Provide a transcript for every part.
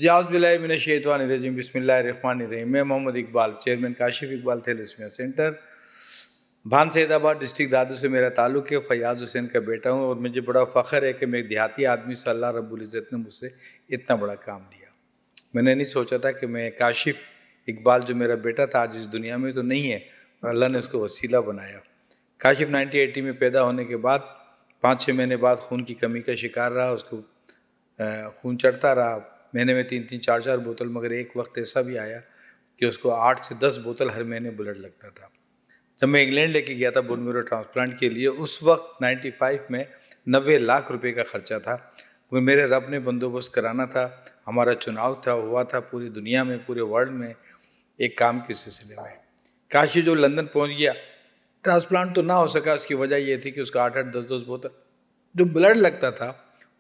جی اعوذ باللہ من الشیطان الرجیم، بسم اللہ الرحمن الرحیم۔ میں Muhammad Iqbal, chairman Kashif Iqbal thalassemia centre, Bhan Syedabad district دادو سے میرا تعلق ہے۔ فیاض حسین کا بیٹا ہوں اور مجھے بڑا فخر ہے کہ میں ایک دیہاتی آدمی سے اللہ رب العزت نے مجھ سے اتنا بڑا کام دیا۔ میں نے نہیں سوچا تھا کہ میں کاشف اقبال جو میرا بیٹا تھا آج اس دنیا میں تو نہیں ہے، اور اللہ نے اس کو وسیلہ بنایا۔ کاشف 1980 میں پیدا ہونے کے بعد 5-6 مہینے بعد خون کی کمی کا شکار رہا، اس کو خون چڑھتا رہا مہینے میں 3-3 4-4 بوتل، مگر ایک وقت ایسا بھی آیا کہ اس کو 8 سے 10 بوتل ہر مہینے بلڈ لگتا تھا۔ جب میں انگلینڈ لے کے گیا تھا بون میرو ٹرانسپلانٹ کے لیے، اس وقت 95 میں 90 لاکھ روپے کا خرچہ تھا، وہ میرے رب نے بندوبست کرانا تھا۔ ہمارا چناؤ ہوا تھا پوری دنیا میں، پورے ورلڈ میں ایک کام کے سلسلے میں۔ کاشف جو لندن پہنچ گیا، ٹرانسپلانٹ تو نہ ہو سکا، اس کی وجہ یہ تھی کہ اس کا 8-8 10-10 بوتل جو بلڈ لگتا تھا،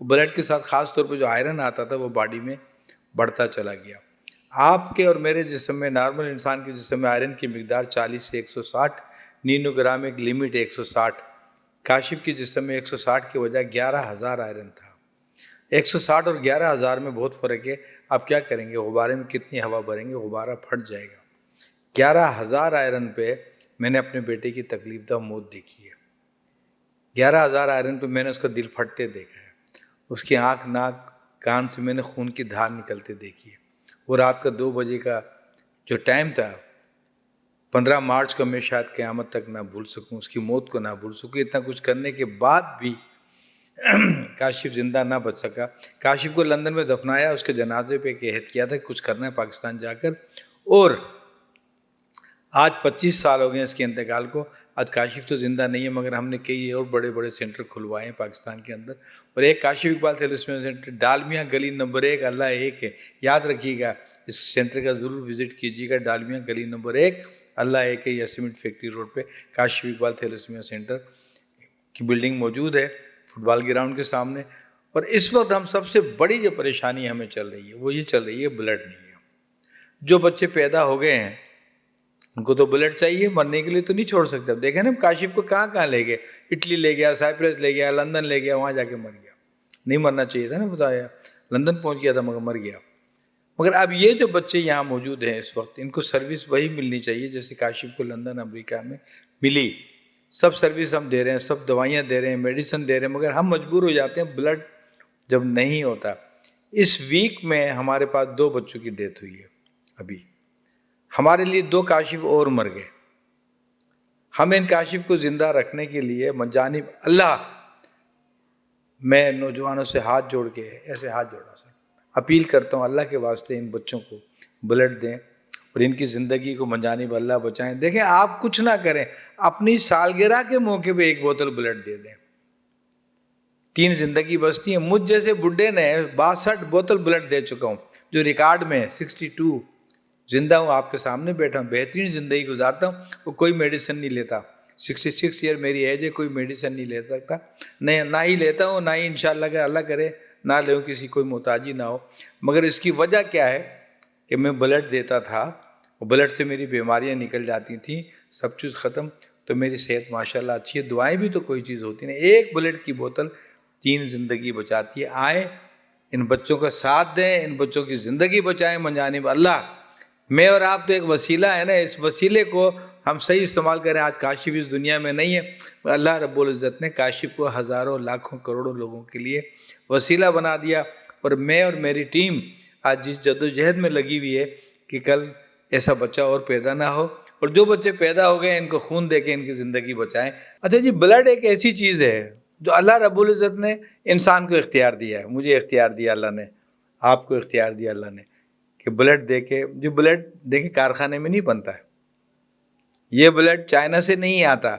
وہ بلڈ کے ساتھ خاص طور پہ جو آئرن آتا تھا وہ باڈی میں بڑھتا چلا گیا۔ آپ کے اور میرے جسم میں، نارمل انسان کے جسم میں آئرن کی مقدار 40 سے 160 نینو گرام، ایک لمٹ 160۔ کاشف کے جسم میں 160 کی وجہ 11,000 آئرن تھا۔ 160 اور 11,000 میں بہت فرق ہے۔ آپ کیا کریں گے؟ غبارے میں کتنی ہوا بھریں گے؟ غبارہ پھٹ جائے گا۔ 11,000 آئرن پہ میں نے اپنے بیٹے کی تکلیف دہ موت دیکھی ہے۔ 11,000 آئرن پہ میں نے اس کا دل پھٹتے دیکھا ہے، اس کی آنکھ، ناک، کان سے میں نے خون کی دھار نکلتے دیکھی ہے۔ وہ رات کا 2 بجے کا جو ٹائم تھا، 15 مارچ کا، میں شاید قیامت تک نہ بھول سکوں، اس کی موت کو نہ بھول سکوں۔ اتنا کچھ کرنے کے بعد بھی کاشف زندہ نہ بچ سکا۔ کاشف کو لندن میں دفنایا، اس کے جنازے پہ ایک عہد کیا تھا کہ کچھ کرنا ہے پاکستان جا کر، اور آج 25 سال ہو گئے اس کے انتقال کو۔ آج کاشف تو زندہ نہیں ہے، مگر ہم نے کئی اور بڑے بڑے سینٹر کھلوائے ہیں پاکستان کے اندر، اور ایک کاشف اقبال تھیلیسیمیا سینٹر ڈالمیاں گلی نمبر 1، اللہ ایک ہے، یاد رکھیے گا، اس سینٹر کا ضرور وزٹ کیجیے گا۔ ڈالمیاں گلی نمبر 1، اللہ ایک ہے، یا سیمنٹ فیکٹری روڈ پہ کاشف اقبال تھیلیسیمیا سینٹر کی بلڈنگ موجود ہے، فٹ بال گراؤنڈ کے سامنے۔ اور اس وقت ہم سب سے بڑی جو پریشانی ہمیں چل رہی ہے وہ یہ چل رہی ہے، بلڈ نہیں ہے۔ جو بچے پیدا ہو گئے ہیں ان کو تو بلڈ چاہیے، مرنے کے لیے تو نہیں چھوڑ سکتے۔ اب دیکھیں نا کاشف کو کہاں لے گئے، اٹلی لے گیا، سائپرس لے گیا، لندن لے گیا، وہاں جا کے مر گیا۔ نہیں مرنا چاہیے تھا نا، بتایا لندن پہنچ گیا تھا مگر مر گیا۔ مگر اب یہ جو بچے یہاں موجود ہیں اس وقت، ان کو سروس وہی ملنی چاہیے جیسے کاشف کو لندن امریکہ میں ملی۔ سب سروس ہم دے رہے ہیں، سب دوائیاں دے رہے ہیں، میڈیسن دے رہے ہیں، مگر ہم مجبور ہو جاتے ہیں بلڈ جب نہیں ہوتا۔ اس ویک میں ہمارے پاس 2 بچوں کی ڈیتھ ہوئی ہے۔ ابھی ہمارے لیے 2 کاشف اور مر گئے۔ ہم ان کاشف کو زندہ رکھنے کے لیے مجانب اللہ، میں نوجوانوں سے ہاتھ جوڑ کے ایسے ہاتھ جوڑا سر اپیل کرتا ہوں، اللہ کے واسطے ان بچوں کو بلڈ دیں اور ان کی زندگی کو مجانب اللہ بچائیں۔ دیکھیں آپ کچھ نہ کریں، اپنی سالگرہ کے موقع پہ 1 بوتل بلڈ دے دیں، 3 زندگی بچتی ہیں۔ مجھ جیسے بڈھے نے 62 بوتل بلڈ دے چکا ہوں، جو ریکارڈ میں 62 زندہ ہوں، آپ کے سامنے بیٹھا ہوں، بہترین زندگی گزارتا ہوں، وہ کوئی میڈیسن نہیں لیتا۔ 66 ایئر میری ایج ہے، کوئی میڈیسن نہیں لے سکتا، نہ ہی لیتا ہوں، نہ ہی انشاءاللہ کہ اللہ کرے نہ لے، کسی کوئی محتاجی نہ ہو۔ مگر اس کی وجہ کیا ہے کہ میں بلڈ دیتا تھا، بلڈ سے میری بیماریاں نکل جاتی تھیں، سب چیز ختم، تو میری صحت ماشاءاللہ اچھی ہے۔ دعائیں بھی تو کوئی چیز ہوتی نہیں، 1 بلڈ کی بوتل 3 زندگی بچاتی ہے۔ آئیں ان بچوں کا ساتھ دیں، ان بچوں کی زندگی بچائیں مجانب اللہ۔ میں اور آپ تو ایک وسیلہ ہے نا، اس وسیلے کو ہم صحیح استعمال کریں۔ آج کاشف اس دنیا میں نہیں ہے، اللہ رب العزت نے کاشف کو ہزاروں، لاکھوں، کروڑوں لوگوں کے لیے وسیلہ بنا دیا، اور میں اور میری ٹیم آج جس جدوجہد میں لگی ہوئی ہے کہ کل ایسا بچہ اور پیدا نہ ہو، اور جو بچے پیدا ہو گئے ان کو خون دے کے ان کی زندگی بچائیں۔ اچھا جی، بلڈ ایک ایسی چیز ہے جو اللہ رب العزت نے انسان کو اختیار دیا ہے، مجھے اختیار دیا اللہ نے، آپ کو اختیار دیا اللہ نے کہ بلڈ دے کے، جو بلڈ دیکھیں کارخانے میں نہیں بنتا ہے، یہ بلڈ چائنا سے نہیں آتا،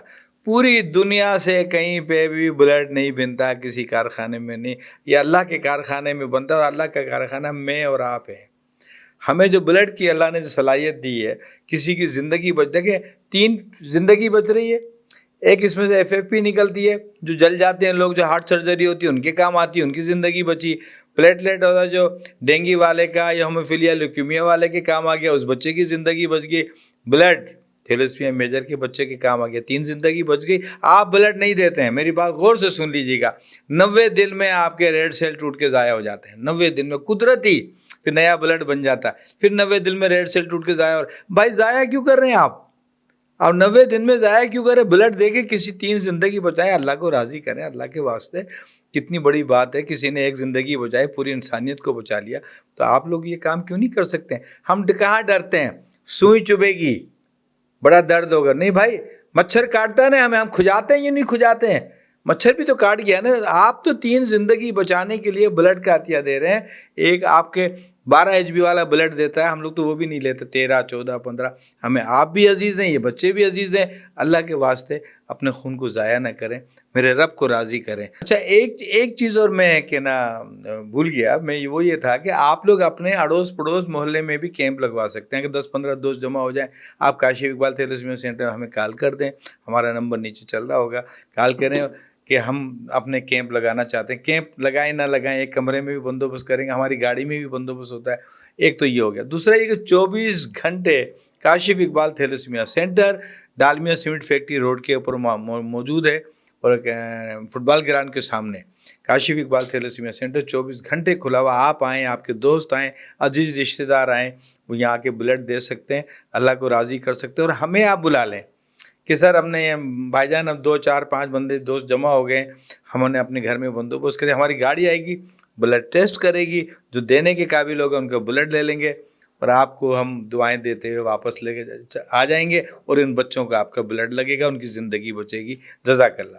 پوری دنیا سے کہیں پہ بھی بلڈ نہیں بنتا، کسی کارخانے میں نہیں، یہ اللہ کے کارخانے میں بنتا ہے، اور اللہ کا کارخانہ میں اور آپ ہیں۔ ہمیں جو بلڈ کی اللہ نے جو صلاحیت دی ہے، کسی کی زندگی بچ، دیکھیں 3 زندگی بچ رہی ہے، ایک اس میں سے FFP نکلتی ہے، جو جل جاتے ہیں لوگ، جو ہارٹ سرجری ہوتی ہے ان کے کام آتی ہے، ان کی زندگی بچی۔ پلیٹلیٹ ہوتا ہے جو ڈینگی والے کا یا ہیموفیلیا لیوکیمیا والے کے کام آ گیا، اس بچے کی زندگی بچ گئی۔ بلڈ تھیلیسیمیا میجر کے بچے کے کام آ گیا، 3 زندگی بچ گئی۔ آپ بلڈ نہیں دیتے ہیں، میری بات غور سے سن لیجیے گا، 90 دن میں آپ کے ریڈ سیل ٹوٹ کے ضائع ہو جاتے ہیں، 90 دن میں قدرتی پھر نیا بلڈ بن جاتا ہے, پھر 90 دن میں ریڈ سیل ٹوٹ کے ضائع. اور بھائی ضائع کیوں کر رہے ہیں آپ 90 دن میں ضائع کیوں کریں؟ بلڈ دے کے کسی 3 زندگی بچائیں, اللہ کو راضی کریں. اللہ کے واسطے کتنی بڑی بات ہے, کسی نے 1 زندگی بچائی, پوری انسانیت کو بچا لیا. تو آپ لوگ یہ کام کیوں نہیں کر سکتے؟ ہم کہاں ڈرتے ہیں, سوئی چبھے گی بڑا درد ہوگا, نہیں بھائی مچھر کاٹتا ہے نا ہمیں, ہم کھجاتے ہیں یا نہیں کھجاتے ہیں؟ مچھر بھی تو کاٹ گیا نا. آپ تو 3 زندگی بچانے کے لیے بلڈ کا عطیہ دے رہے ہیں. ایک آپ کے 12 HB والا بلڈ دیتا ہے, ہم لوگ تو وہ بھی نہیں لیتے, 13 14 15. ہمیں آپ بھی عزیز ہیں, یہ بچے بھی عزیز ہیں. اللہ کے واسطے اپنے خون کو ضائع نہ کریں, میرے رب کو راضی کریں. اچھا ایک چیز اور میں کہنا بھول گیا, وہ یہ تھا کہ آپ لوگ اپنے اڑوس پڑوس محلے میں بھی کیمپ لگوا سکتے ہیں کہ 10-15 دوست جمع ہو جائیں. آپ کاشف اقبال تھیلیسیمیا سینٹر ہمیں کال کر دیں, ہمارا نمبر نیچے چل رہا ہوگا, کال کریں کہ ہم اپنے کیمپ لگانا چاہتے ہیں. کیمپ لگائیں نہ لگائیں, ایک کمرے میں بھی بندوبست کریں گے, ہماری گاڑی میں بھی بندوبست ہوتا ہے. ایک تو یہ ہو گیا. دوسرا یہ کہ 24 گھنٹے Kashif Iqbal thalassemia centre Dalmia cement factory road کے اوپر موجود ہے, اور فٹ بال گراؤنڈ کے سامنے کاشف اقبال تھیلیسیمیا سینٹر 24 گھنٹے کھلا ہوا. آپ آئیں, آپ کے دوست آئیں, عزیز رشتہ دار آئیں, وہ یہاں کے بلڈ دے سکتے ہیں, اللہ کو راضی کر سکتے ہیں. اور ہمیں آپ بلا لیں کہ سر ہم نے بھائی جان اب 2 4 5 بندے دوست جمع ہو گئے, ہم نے اپنے گھر میں بندوبست کرے, ہماری گاڑی آئے گی, بلڈ ٹیسٹ کرے گی, جو دینے کے قابل ہوگا ان کا بلڈ لے لیں گے, اور آپ کو ہم دعائیں دیتے ہوئے واپس لے کے آ جائیں گے, اور ان بچوں کا آپ کا بلڈ لگے گا, ان کی زندگی بچے گی. جزاک اللہ.